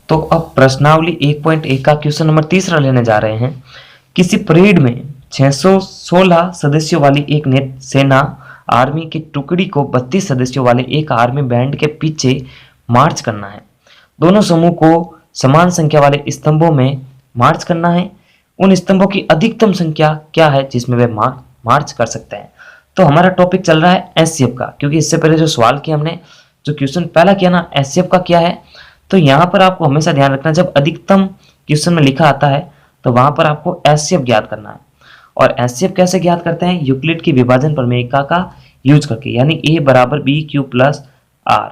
तो अब प्रश्नावली 1.1 का क्वेश्चन नंबर तीसरा लेने जा रहे हैं। किसी परेड में 616 सदस्यों वाली एक सेना आर्मी की टुकड़ी को 32 सदस्यों वाले एक आर्मी बैंड के पीछे मार्च करना है। दोनों समूह को समान संख्या वाले स्तंभों में मार्च करना है। उन स्तंभों की अधिकतम संख्या क्या है जिसमें वे मार्च कर सकते हैं। तो हमारा टॉपिक चल रहा है एससीएफ का, क्योंकि इससे पहले जो सवाल किया हमने, जो क्वेश्चन पहला किया ना एससीएफ का क्या है, तो यहाँ पर आपको हमेशा ध्यान रखना जब अधिकतम क्वेश्चन में लिखा आता है तो वहां पर आपको एससीएफ ज्ञात करना है। और एससीएफ कैसे ज्ञात करते हैं? यूक्लिड की विभाजन प्रमेयिका का यूज करके, यानी ए बराबर बी क्यू प्लस आर।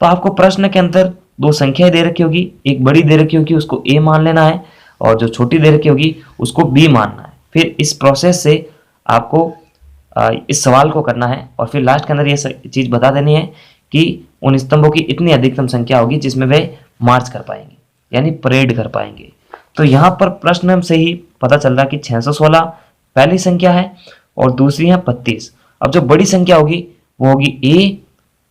तो आपको प्रश्न के अंदर दो संख्याएं दे रखी होगी, एक बड़ी दे रखी होगी उसको ए मान लेना है और जो छोटी दे रखी होगी उसको बी मानना है। फिर इस प्रोसेस से आपको इस सवाल को करना है और फिर लास्ट के अंदर ये चीज बता देनी है कि उन स्तंभों की इतनी अधिकतम संख्या होगी जिसमें वे मार्च कर पाएंगे, यानी परेड कर पाएंगे। तो यहाँ पर प्रश्न से ही पता चल रहा कि 616 पहली संख्या है और दूसरी है 32। अब जो बड़ी संख्या होगी वो होगी ए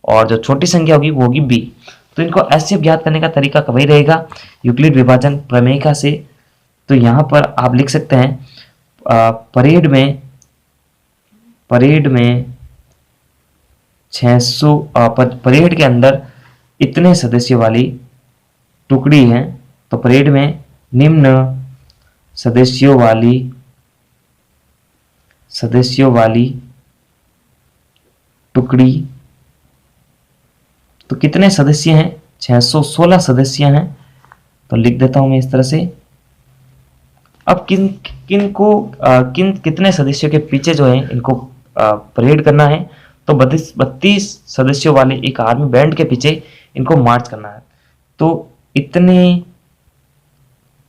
और जो छोटी संख्या होगी वो होगी बी। तो इनको एससीएफ ज्ञात करने का तरीका वही रहेगा यूक्लिड विभाजन प्रमेयिका से। तो यहाँ पर आप लिख सकते हैं परेड में 600 परेड के अंदर इतने सदस्यों वाली टुकड़ी है, तो परेड में निम्न सदस्यों वाली टुकड़ी, तो कितने सदस्य हैं? 616 सदस्य हैं। तो लिख देता हूं मैं इस तरह से। अब कितने सदस्यों के पीछे जो है इनको परेड करना है, तो 32 सदस्यों वाले एक आर्मी बैंड के पीछे इनको मार्च करना है। तो इतने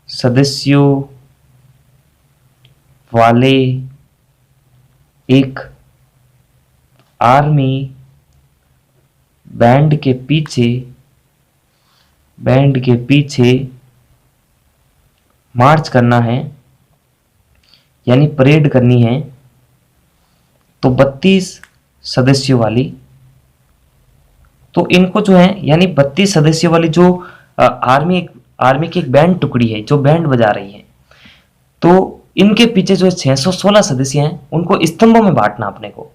सदस्यों वाले एक आर्मी बैंड के पीछे मार्च करना है, यानी परेड करनी है। तो 32 सदस्यों वाली, तो इनको जो है यानी 32 सदस्यों वाली जो आर्मी की एक बैंड टुकड़ी है जो बैंड बजा रही है, तो इनके पीछे जो 616 सदस्य हैं उनको स्तंभों में बांटना अपने को।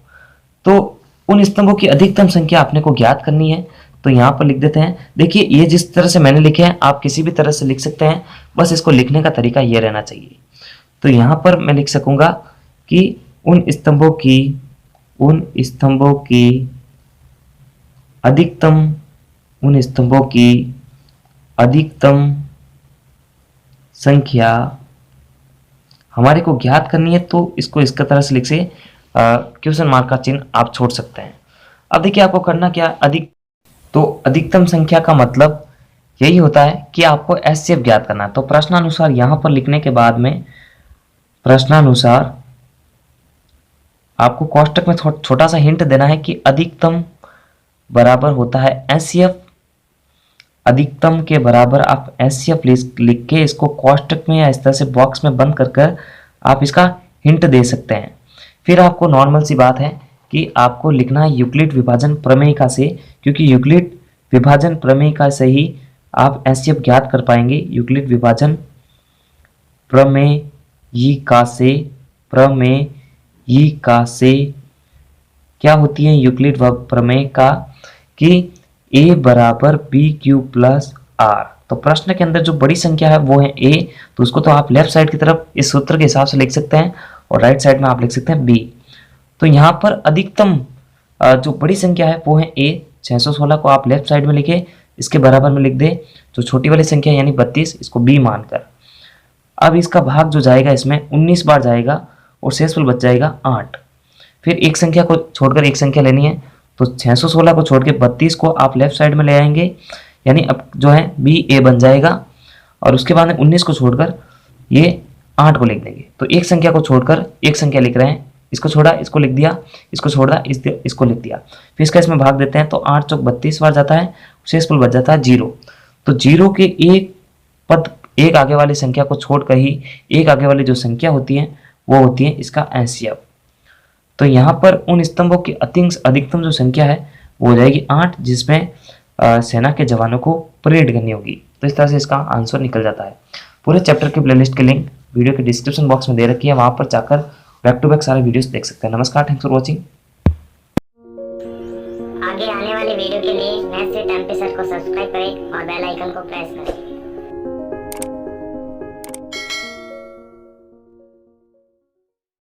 तो उन स्तंभों की अधिकतम संख्या अपने को ज्ञात करनी है। तो यहाँ पर लिख देते हैं। देखिए ये जिस तरह से मैंने लिखे हैं आप किसी भी तरह से लिख सकते हैं, बस इसको लिखने का तरीका ये रहना चाहिए। तो यहाँ पर मैं लिख सकूंगा कि उन स्तंभों की अधिकतम संख्या हमारे को ज्ञात करनी है। तो इसको इसका तरह से लिख से क्वेश्चन मार्क का चिन्ह आप छोड़ सकते हैं। अब देखिए आपको करना क्या, अधिकतम संख्या का मतलब यही होता है कि आपको एससीएफ ज्ञात करना है। तो प्रश्नानुसार यहाँ पर लिखने के बाद में प्रश्नानुसार आपको कोष्टक में छोटा सा हिंट देना है कि अधिकतम बराबर होता है एससीएफ। अधिकतम के बराबर आप एससीएफ लिख के इसको कोष्टक में या इस तरह से बॉक्स में बंद कर आप इसका हिंट दे सकते हैं। फिर आपको नॉर्मल सी बात है कि आपको लिखना है यूक्लिड विभाजन प्रमेयिका से, क्योंकि यूक्लिड विभाजन प्रमेयिका से ही आप एससीएफ ज्ञात कर पाएंगे। यूक्लिड विभाजन प्रमेयिका से क्या होती है यूक्लिड प्रमेयिका कि a बराबर बी क्यू प्लस आर। तो प्रश्न के अंदर जो बड़ी संख्या है वो है a, तो उसको तो आप लेफ्ट साइड की तरफ इस सूत्र के हिसाब से लिख सकते हैं और राइट साइड में आप लिख सकते हैं b। तो यहाँ पर अधिकतम जो बड़ी संख्या है वो है a। 616 को आप लेफ्ट साइड में लिखे, इसके बराबर में लिख दे जो छोटी वाली संख्या यानी 32, इसको b मानकर। अब इसका भाग जो जाएगा इसमें 19 बार जाएगा और शेषफल बच जाएगा 8। फिर एक संख्या को छोड़कर एक संख्या लेनी है, तो 616 को छोड़ के 32 को आप लेफ्ट साइड में ले आएंगे, यानी अब जो है बी ए बन जाएगा। और उसके बाद में 19 को छोड़कर ये 8 को लिख देंगे। तो एक संख्या को छोड़कर एक संख्या लिख रहे हैं, इसको छोड़ा इसको लिख दिया, इसको छोड़ा इसको लिख दिया। फिर इसका इसमें भाग देते हैं तो 8 चौक 32 बार जाता है, शेषफल बच जाता है 0। तो 0 के एक आगे वाली संख्या को छोड़कर ही एक आगे वाली जो संख्या होती है वो होती है इसका एससीएफ। तो यहाँ पर उन स्तंभों की अधिकतम जो संख्या है वो हो जाएगी 8, जिसमें सेना के जवानों को परेड करनी होगी। तो इस तरह से इसका आंसर निकल जाता है। पूरे चैप्टर के प्लेलिस्ट के लिंक वीडियो के डिस्क्रिप्शन बॉक्स में दे रखी है, वहां पर जाकर बैक टू बैक सारे वीडियोस देख सकते हैं। नमस्कार, थैंक्स फॉर वॉचिंग। आगे आने वाले वीडियो के लिए मैथ्स विद एमपी सर को सब्सक्राइब करें और बेल आइकन को प्रेस करें।